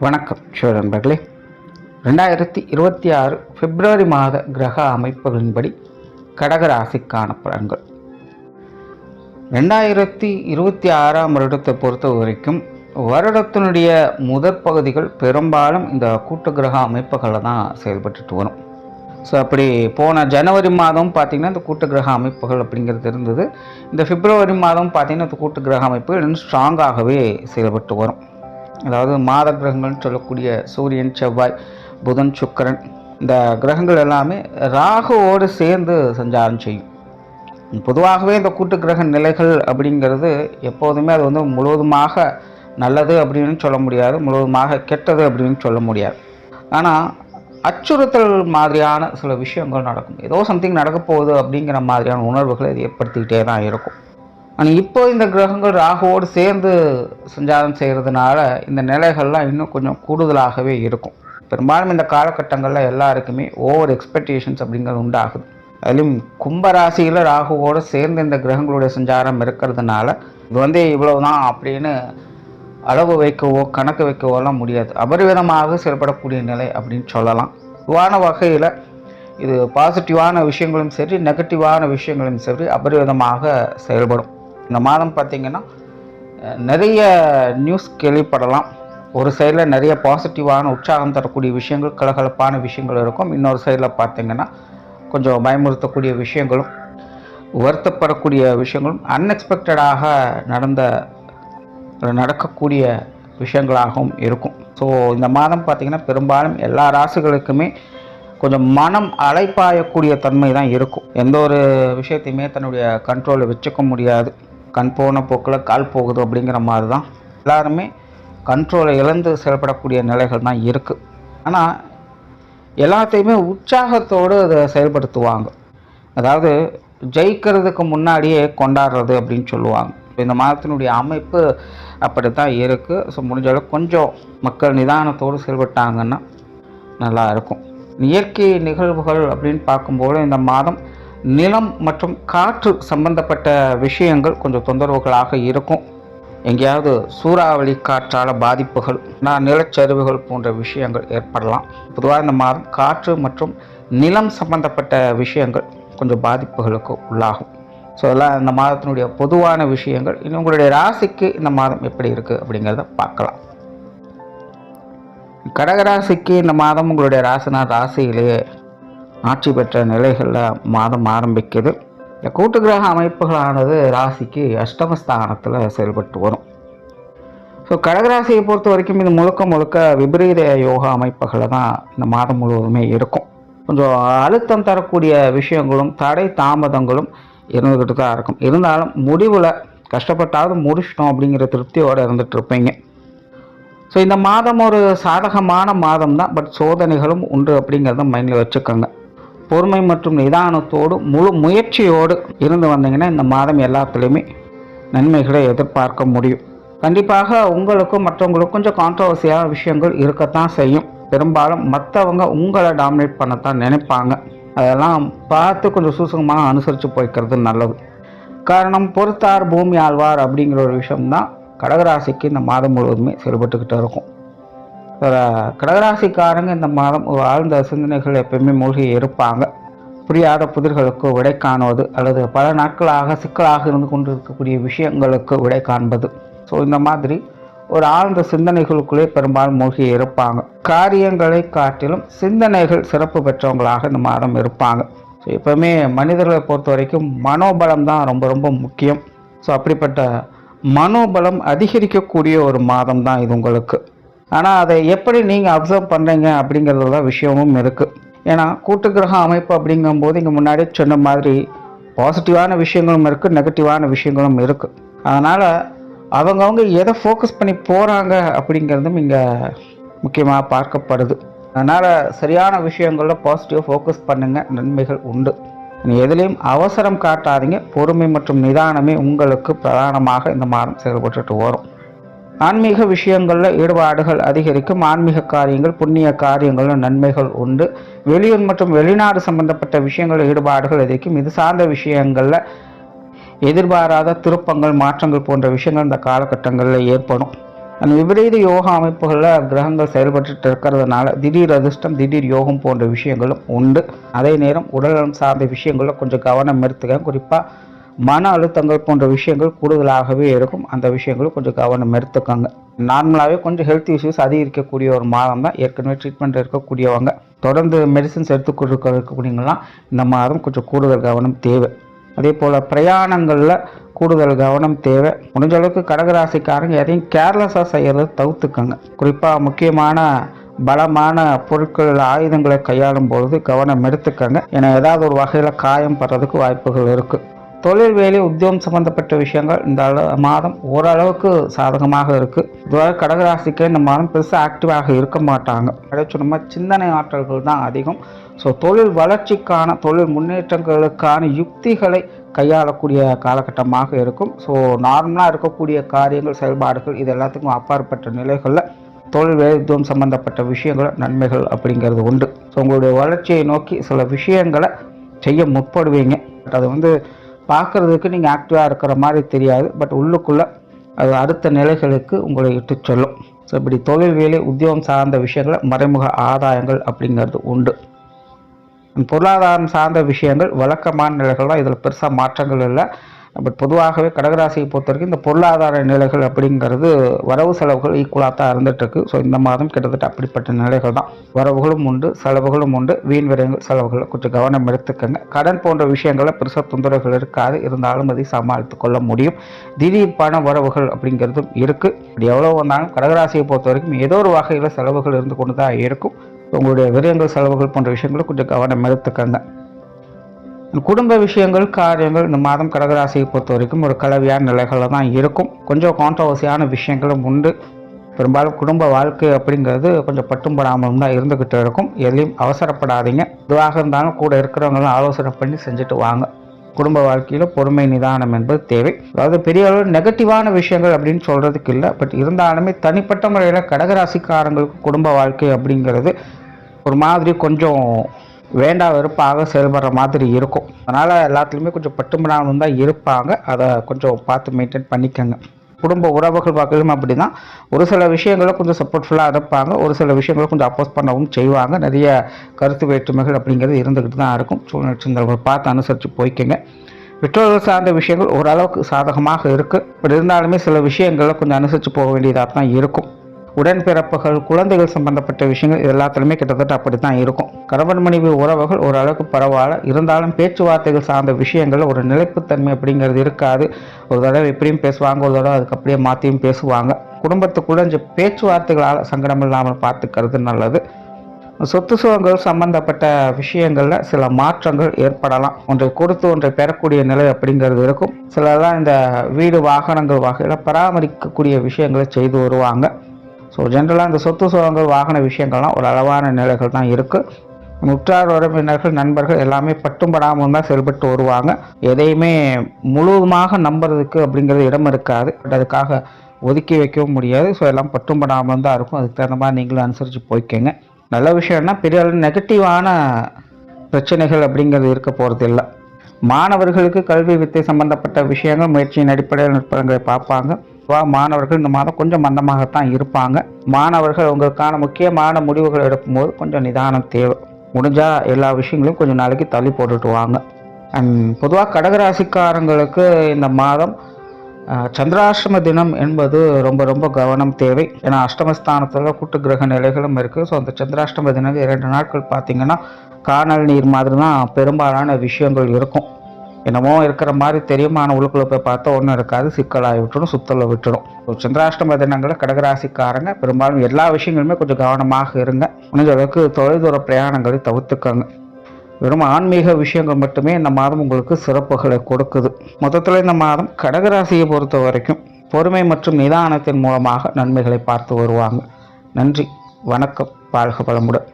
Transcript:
வணக்கம் நண்பர்களே. 2026 பிப்ரவரி மாத கிரக அமைப்புகளின்படி கடகராசிக்கான பலன்கள். 2026ஆம் வருடத்தை பொறுத்த வரைக்கும் வருடத்தினுடைய முதற் பகுதிகள் பெரும்பாலும் இந்த கூட்டு கிரக அமைப்புகளில் தான் செயல்பட்டுட்டு வரும். ஸோ அப்படி போன ஜனவரி மாதம் பார்த்திங்கன்னா இந்த கூட்டு கிரக அமைப்புகள் அப்படிங்கிறது இருந்தது. இந்த பிப்ரவரி மாதம் பார்த்திங்கன்னா இந்த கூட்டு கிரக அமைப்புகள் இன்னும் ஸ்ட்ராங்காகவே செயல்பட்டு வரும். அதாவது மாத கிரகங்கள்னு சொல்லக்கூடிய சூரியன், செவ்வாய், புதன், சுக்கிரன், இந்த கிரகங்கள் எல்லாமே ராகுவோடு சேர்ந்து சஞ்சாரம் செய்யும். பொதுவாகவே இந்த கூட்டு கிரக நிலைகள் அப்படிங்கிறது எப்போதுமே அது வந்து முழுவதுமாக நல்லது அப்படின்னு சொல்ல முடியாது, முழுவதுமாக கெட்டது அப்படின்னு சொல்ல முடியாது. ஆனால் அச்சுறுத்தல் மாதிரியான சில விஷயங்கள் நடக்கும். ஏதோ சம்திங் நடக்க போகுது அப்படிங்கிற மாதிரியான உணர்வுகளை இது ஏற்படுத்திக்கிட்டே தான் இருக்கும். ஆனால் இப்போ இந்த கிரகங்கள் ராகுவோடு சேர்ந்து சஞ்சாரம் செய்கிறதுனால இந்த நிலைகள்லாம் இன்னும் கொஞ்சம் கூடுதலாகவே இருக்கும். பெரும்பாலும் இந்த காலகட்டங்களில் எல்லாருக்குமே ஓவர் எக்ஸ்பெக்டேஷன்ஸ் அப்படிங்கிறது உண்டாகுது. அதிலும் கும்பராசியில் ராகுவோடு சேர்ந்து இந்த கிரகங்களுடைய சஞ்சாரம் இருக்கிறதுனால இது வந்து இவ்வளவுதான் அப்படின்னு அளவு வைக்கவோ கணக்கு வைக்கவோலாம் முடியாது. அபரிவிதமாக செயல்படக்கூடிய நிலை அப்படின்னு சொல்லலாம். பொதுவான வகையில் இது பாசிட்டிவான விஷயங்களும் சரி, நெகட்டிவான விஷயங்களும் சரி அபரிவிதமாக செயல்படும். இந்த மாதம் பார்த்திங்கன்னா நிறைய நியூஸ் கேள்விப்படலாம். ஒரு சைடில் நிறைய பாசிட்டிவான உற்சாகம் தரக்கூடிய விஷயங்கள், கலகலப்பான விஷயங்கள் இருக்கும். இன்னொரு சைடில் பார்த்திங்கன்னா கொஞ்சம் பயமுறுத்தக்கூடிய விஷயங்களும், வருத்தப்படக்கூடிய விஷயங்களும், அன்எக்ஸ்பெக்டடாக நடக்கக்கூடிய விஷயங்களாகவும் இருக்கும். ஸோ இந்த மாதம் பார்த்திங்கன்னா பெரும்பாலும் எல்லா ராசிகளுக்குமே கொஞ்சம் மனம் அலைப்பாயக்கூடிய தன்மை தான் இருக்கும். எந்த ஒரு விஷயத்தையுமே தன்னுடைய கண்ட்ரோலில் வச்சுக்க முடியாது. கண் போன போக்கில் கால் போகுது அப்படிங்கிற மாதிரி தான் எல்லாருமே கண்ட்ரோலை இழந்து செயல்படக்கூடிய நிலைகள் தான் இருக்குது. ஆனால் எல்லாத்தையுமே உற்சாகத்தோடு அதை செயல்படுத்துவாங்க. அதாவது ஜெயிக்கிறதுக்கு முன்னாடியே கொண்டாடுறது அப்படின்னு சொல்லுவாங்க. இந்த மாதத்தினுடைய அமைப்பு அப்படி தான் இருக்குது. ஸோ முடிஞ்ச அளவுக்கு கொஞ்சம் மக்கள் நிதானத்தோடு செயல்பட்டாங்கன்னா நல்லா இருக்கும். இயற்கை நிகழ்வுகள் அப்படின்னு பார்க்கும்போது இந்த மாதம் நிலம் மற்றும் காற்று சம்பந்தப்பட்ட விஷயங்கள் கொஞ்சம் தொந்தரவுகளாக இருக்கும். எங்கேயாவது சூறாவளி காற்றால் பாதிப்புகள், நிலச்சரிவுகள் போன்ற விஷயங்கள் ஏற்படலாம். பொதுவாக இந்த மாதம் காற்று மற்றும் நிலம் சம்பந்தப்பட்ட விஷயங்கள் கொஞ்சம் பாதிப்புகளுக்கு உள்ளாகும். ஸோ அதெல்லாம் இந்த மாதத்தினுடைய பொதுவான விஷயங்கள். இன்னும் உங்களுடைய ராசிக்கு இந்த மாதம் எப்படி இருக்குது அப்படிங்கிறத பார்க்கலாம். கடகராசிக்கு இந்த மாதம் உங்களுடைய ராசியிலேயே ஆட்சி பெற்ற நிலைகளில் மாதம் ஆரம்பிக்குது. இந்த கூட்டு கிரக அமைப்புகளானது ராசிக்கு அஷ்டமஸ்தானத்தில் செயல்பட்டு வரும். ஸோ கடகராசியை பொறுத்த வரைக்கும் இது முழுக்க விபரீத யோகா அமைப்புகளை தான் இந்த மாதம் முழுவதுமே இருக்கும். கொஞ்சம் அழுத்தம் தரக்கூடிய விஷயங்களும் தடை தாமதங்களும் இருந்துக்கிட்டு தான் இருக்கும். இருந்தாலும் முடிவில் கஷ்டப்பட்டாவது முடிச்சிட்டோம் அப்படிங்கிற திருப்தியோடு இருந்துகிட்டு இருப்பீங்க. ஸோ இந்த மாதம் ஒரு சாதகமான மாதம் தான். பட் சோதனைகளும் உண்டு அப்படிங்கிறத மைண்டில் வச்சுக்கோங்க. பொறுமை மற்றும் நிதானத்தோடு முழு முயற்சியோடு இருந்து வந்தீங்கன்னா இந்த மாதம் எல்லாத்துலேயுமே நன்மைகளை எதிர்பார்க்க முடியும். கண்டிப்பாக உங்களுக்கும் மற்றவங்களுக்கும் கொஞ்சம் கான்ட்ரவர்சியான விஷயங்கள் இருக்கத்தான் செய்யும். பெரும்பாலும் மற்றவங்க உங்களை டாமினேட் பண்ணத்தான் நினைப்பாங்க. அதெல்லாம் பார்த்து கொஞ்சம் சூசகமாக அனுசரித்து போய்க்கிறது நல்லது. காரணம் பொறுத்தார் பூமி ஆழ்வார் அப்படிங்கிற ஒரு விஷயம்தான் கடகராசிக்கு இந்த மாதம் முழுவதுமே செயல்பட்டுக்கிட்டு இருக்கும். கடகராசிக்காரங்க இந்த மாதம் ஆழ்ந்த சிந்தனைகள் எப்பயுமே மூழ்கி இருப்பாங்க. புரியாத புதிர்களுக்கு விடை காணுவது அல்லது பல நாட்களாக சிக்கலாக இருந்து கொண்டு இருக்கக்கூடிய விஷயங்களுக்கு விடை காண்பது. ஸோ இந்த மாதிரி ஒரு ஆழ்ந்த சிந்தனைகளுக்குள்ளே பெரும்பாலும் மூழ்கி இருப்பாங்க. காரியங்களை காட்டிலும் சிந்தனைகள் சிறப்பு பெற்றவங்களாக இந்த மாதம் இருப்பாங்க. ஸோ எப்பவுமே மனிதர்களை பொறுத்த வரைக்கும் மனோபலம் தான் ரொம்ப முக்கியம். ஸோ அப்படிப்பட்ட மனோபலம் அதிகரிக்கக்கூடிய ஒரு மாதம் தான் இது உங்களுக்கு. ஆனால் அதை எப்படி நீங்கள் அப்சர்வ் பண்ணுறீங்க அப்படிங்கிறதுல விஷயமும் இருக்குது. ஏன்னா கூட்டு கிரக அமைப்பு அப்படிங்கும்போது இங்கே முன்னாடியே சொன்ன மாதிரி பாசிட்டிவான விஷயங்களும் இருக்குது, நெகட்டிவான விஷயங்களும் இருக்குது. அதனால் அவங்கவுங்க எதை ஃபோக்கஸ் பண்ணி போகிறாங்க அப்படிங்கிறதும் இங்கே முக்கியமாக பார்க்கப்படுது. அதனால் சரியான விஷயங்களில் பாசிட்டிவாக ஃபோக்கஸ் பண்ணுங்கள், நன்மைகள் உண்டு. எதுலேயும் அவசரம் காட்டாதீங்க. பொறுமை மற்றும் நிதானமே உங்களுக்கு பிரதானமாக இந்த மாதம் செயல்பட்டு வரும். ஆன்மீக விஷயங்களில் ஈடுபாடுகள் அதிகரிக்கும். ஆன்மீக காரியங்கள், புண்ணிய காரியங்களில் நன்மைகள் உண்டு. வெளியூர் மற்றும் வெளிநாடு சம்பந்தப்பட்ட விஷயங்களில் ஈடுபாடுகள் அதிகரிக்கும். இது சார்ந்த விஷயங்களில் எதிர்பாராத திருப்பங்கள், மாற்றங்கள் போன்ற விஷயங்கள் இந்த காலகட்டங்களில் ஏற்படும். அந்த விபரீத யோக அமைப்புகளில் கிரகங்கள் செயல்பட்டு இருக்கிறதுனால திடீர் அதிர்ஷ்டம், திடீர் யோகம் போன்ற விஷயங்களும் உண்டு. அதே நேரம் உடல்நலம் சார்ந்த விஷயங்களில் கொஞ்சம் கவனம் எடுத்துக்க. குறிப்பாக மன அழுத்தங்கள் போன்ற விஷயங்கள் கூடுதலாகவே இருக்கும். அந்த விஷயங்களும் கொஞ்சம் கவனம் எடுத்துக்கோங்க. நார்மலாகவே கொஞ்சம் ஹெல்த் இஷ்யூஸ் அதிகரிக்கக்கூடிய ஒரு மாதம் தான். ஏற்கனவே ட்ரீட்மெண்ட் இருக்கக்கூடியவங்க, தொடர்ந்து மெடிசின்ஸ் இருக்கக்கூடியவங்களாம் இந்த மாதம் கொஞ்சம் கூடுதல் கவனம் தேவை. அதே போல் பிரயாணங்களில் கூடுதல் கவனம் தேவை. முடிஞ்ச அளவுக்கு கடகராசிக்காரங்க எதையும் கேர்லெஸ்ஸாக செய்கிறத தவிர்த்துக்கோங்க. குறிப்பாக முக்கியமான பலமான பொருட்கள், ஆயுதங்களை கையாளும் பொழுது கவனம் எடுத்துக்கோங்க. ஏன்னா ஏதாவது ஒரு வகையில் காயம் படுறதுக்கு வாய்ப்புகள் இருக்குது. தொழில், வேலை, உத்தியோகம் சம்பந்தப்பட்ட விஷயங்கள் இந்த மாதம் ஓரளவுக்கு சாதகமாக இருக்குது. இதுவாக கடகராசிக்கு இந்த மாதம் பெருசாக ஆக்டிவாக இருக்க மாட்டாங்க. சொன்னோம்னா சிந்தனை ஆற்றல்கள் தான் அதிகம். ஸோ தொழில் வளர்ச்சிக்கான, தொழில் முன்னேற்றங்களுக்கான யுக்திகளை கையாளக்கூடிய காலகட்டமாக இருக்கும். ஸோ நார்மலாக இருக்கக்கூடிய காரியங்கள், செயல்பாடுகள் இது எல்லாத்துக்கும் அப்பாற்பட்ட நிலைகளில் தொழில், வேலை, உத்தியோகம் சம்பந்தப்பட்ட விஷயங்கள் நன்மைகள் அப்படிங்கிறது உண்டு. ஸோ உங்களுடைய வளர்ச்சியை நோக்கி சில விஷயங்களை செய்ய முற்படுவீங்க. பட் அது பார்க்குறதுக்கு நீங்கள் ஆக்டிவாக இருக்கிற மாதிரி தெரியாது. பட் உள்ளுக்குள்ளே அது அடுத்த நிலைகளுக்கு உங்களை இட்டு சொல்லும். ஸோ இப்படி தொழில், வேலை, உத்தியோகம் சார்ந்த விஷயங்களை மறைமுக ஆதாயங்கள் அப்படிங்கிறது உண்டு. பொருளாதாரம் சார்ந்த விஷயங்கள் வழக்கமான நிலைகள் தான். இதில் பெருசாக மாற்றங்கள் இல்லை. பட் பொதுவாகவே கடகராசியை பொறுத்த வரைக்கும் இந்த பொருளாதார நிலைகள் அப்படிங்கிறது வரவு செலவுகள் ஈக்குவலாக தான் இருந்துகிட்ருக்கு. ஸோ இந்த மாதம் கிட்டத்தட்ட அப்படிப்பட்ட நிலைகள் தான். வரவுகளும் உண்டு, செலவுகளும் உண்டு. வீண் விரயங்கள், செலவுகளை கொஞ்சம் கவனம் எடுத்துக்கங்க. கடன் போன்ற விஷயங்களில் பெருசாக தொந்தரவுகள் இருக்காது. இருந்தாலும் அதை சமாளித்து கொள்ள முடியும். திடீர் பண வரவுகள் அப்படிங்கிறதும் இருக்குது. இப்படி எவ்வளோ வந்தாலும் கடகராசியை பொறுத்த வரைக்கும் ஏதோ ஒரு வகையில் செலவுகள் இருந்து கொண்டு தான் இருக்கும். உங்களுடைய விரயங்கள், செலவுகள் போன்ற விஷயங்களை கொஞ்சம் கவனம் எடுத்துக்கங்க. குடும்ப விஷயங்கள், காரியங்கள் இந்த மாதம் கடகராசியை பொறுத்த வரைக்கும் ஒரு கலவையான நிலைகளில் தான் இருக்கும். கொஞ்சம் கான்ட்ரவர்சியான விஷயங்களும் உண்டு. பெரும்பாலும் குடும்ப வாழ்க்கை அப்படிங்கிறது கொஞ்சம் பட்டும் படாமலும் தான் இருந்துக்கிட்டு இருக்கும். எதையும் அவசரப்படாதீங்க. இதுவாக இருந்தாலும் கூட இருக்கிறவங்களும் ஆலோசனை பண்ணி செஞ்சுட்டு வாங்க. குடும்ப வாழ்க்கையில் பொறுமை, நிதானம் என்பது தேவை. அதாவது பெரிய அளவு நெகட்டிவான விஷயங்கள் அப்படின்னு சொல்கிறதுக்கு இல்லை. பட் இருந்தாலுமே தனிப்பட்ட முறையில் கடகராசிக்காரங்களுக்கு குடும்ப வாழ்க்கை அப்படிங்கிறது ஒரு மாதிரி கொஞ்சம் வேண்டா வெறுப்பாக செயல்படுற மாதிரி இருக்கும். அதனால் எல்லாத்துலேயுமே கொஞ்சம் பட்டுமனாலும் தான் இருப்பாங்க. அதை கொஞ்சம் பார்த்து மெயின்டைன் பண்ணிக்கோங்க. குடும்ப உறவுகள் வகையிலும் அப்படி தான். ஒரு சில விஷயங்களை கொஞ்சம் சப்போர்ட்ஃபுல்லாக இருப்பாங்க. ஒரு சில விஷயங்களை கொஞ்சம் அப்போஸ் பண்ணவும் செய்வாங்க. நிறைய கருத்து வேற்றுமைகள் அப்படிங்கிறது இருந்துக்கிட்டு தான் இருக்கும். சூழ்நிலை சிந்தனைகள் பார்த்து அனுசரித்து போய்க்கங்க. பெற்றோர்கள் சார்ந்த விஷயங்கள் ஓரளவுக்கு சாதகமாக இருக்குது. பட் இருந்தாலுமே சில விஷயங்களை கொஞ்சம் அனுசரித்து போக வேண்டியதாக தான் இருக்கும். உடன்பிறப்புகள், குழந்தைகள் சம்பந்தப்பட்ட விஷயங்கள் எல்லாத்துலேயுமே கிட்டத்தட்ட அப்படி தான் இருக்கும். கணவன் மனைவி உறவுகள் ஓரளவுக்கு பரவாயில்ல. இருந்தாலும் பேச்சுவார்த்தைகள் சார்ந்த விஷயங்கள் ஒரு நிலைப்புத்தன்மை அப்படிங்கிறது இருக்காது. ஒரு தடவை எப்படியும் பேசுவாங்க, ஒரு தடவை அதுக்கு அப்படியே மாற்றியும் பேசுவாங்க. குடும்பத்துக்குள்ள பேச்சுவார்த்தைகளால் சங்கடம் இல்லாமல் பார்த்துக்கிறது நல்லது. சொத்து சுகங்கள் சம்பந்தப்பட்ட விஷயங்களில் சில மாற்றங்கள் ஏற்படலாம். ஒன்றை கொடுத்து ஒன்றை பெறக்கூடிய நிலை அப்படிங்கிறது இருக்கும். சிலர்லாம் இந்த வீடு, வாகனங்கள் வகையில் பராமரிக்கக்கூடிய விஷயங்களை செய்து வருவாங்க. ஸோ ஜென்ரலாக இந்த சொத்து சுகங்கள், வாகன விஷயங்கள்லாம் ஒரு அளவான நிலைகள் தான் இருக்குது. உற்றார் உறவினர்கள், நண்பர்கள் எல்லாமே பட்டும்படாமல் தான் செயல்பட்டு வருவாங்க. எதையுமே முழுவதுமாக நம்புறதுக்கு அப்படிங்கிறது இடம் இருக்காது. பட் அதுக்காக ஒதுக்கி வைக்கவும் முடியாது. ஸோ எல்லாம் பட்டும்படாமல் தான் இருக்கும். அதுக்கு தகுந்த மாதிரி நீங்களும் அனுசரித்து போய்க்கங்க. நல்ல விஷயம்னா பெரிய அளவு நெகட்டிவான பிரச்சனைகள் அப்படிங்கிறது இருக்க போகிறது இல்லை. மாணவர்களுக்கு கல்வி, வித்தை சம்பந்தப்பட்ட விஷயங்கள் முயற்சியின் அடிப்படையில் நுட்பங்களை பார்ப்பாங்க. மாணவர்கள் இந்த மாதம் கொஞ்சம் மந்தமாகத்தான் இருப்பாங்க. மாணவர்கள் உங்களுக்கான முக்கியமான முடிவுகள் எடுக்கும்போது கொஞ்சம் நிதானம் தேவை. முடிஞ்சால் எல்லா விஷயங்களையும் கொஞ்சம் நாளைக்கு தள்ளி போட்டுட்டு வாங்க. பொதுவாக கடகராசிக்காரங்களுக்கு இந்த மாதம் சந்திராஷ்டம தினம் என்பது ரொம்ப ரொம்ப கவனம் தேவை. ஏன்னா அஷ்டமஸ்தானத்தில் கூட்டு கிரக நிலைகளும் இருக்குது. ஸோ அந்த சந்திராஷ்டம தினம் 2 நாட்கள் பார்த்திங்கன்னா காணல் நீர் மாதிரி தான் பெரும்பாலான விஷயங்கள் இருக்கும். என்னமோ இருக்கிற மாதிரி தெரியும். ஆனால் உள்ளுக்குள்ளே போய் பார்த்தா ஒன்றும் இருக்காது. சிக்கலாகி விட்டுடும், சுத்தலை விட்டுடும். சந்திராஷ்டம தினங்களில் கடகராசிக்காரங்க பெரும்பாலும் எல்லா விஷயங்களுமே கொஞ்சம் கவனமாக இருங்க. முடிஞ்ச அளவுக்கு தொலைதூர பிரயாணங்களை தவிர்த்துக்கோங்க. வெறும் ஆன்மீக விஷயங்கள் மட்டுமே இந்த மாதம் உங்களுக்கு சிறப்புகளை கொடுக்குது. மொத்தத்தில் இந்த மாதம் கடகராசியை பொறுத்த வரைக்கும் பொறுமை மற்றும் நிதானத்தின் மூலமாக நன்மைகளை பார்த்து வருவாங்க. நன்றி, வணக்கம், வாழ்க வளமுடன்.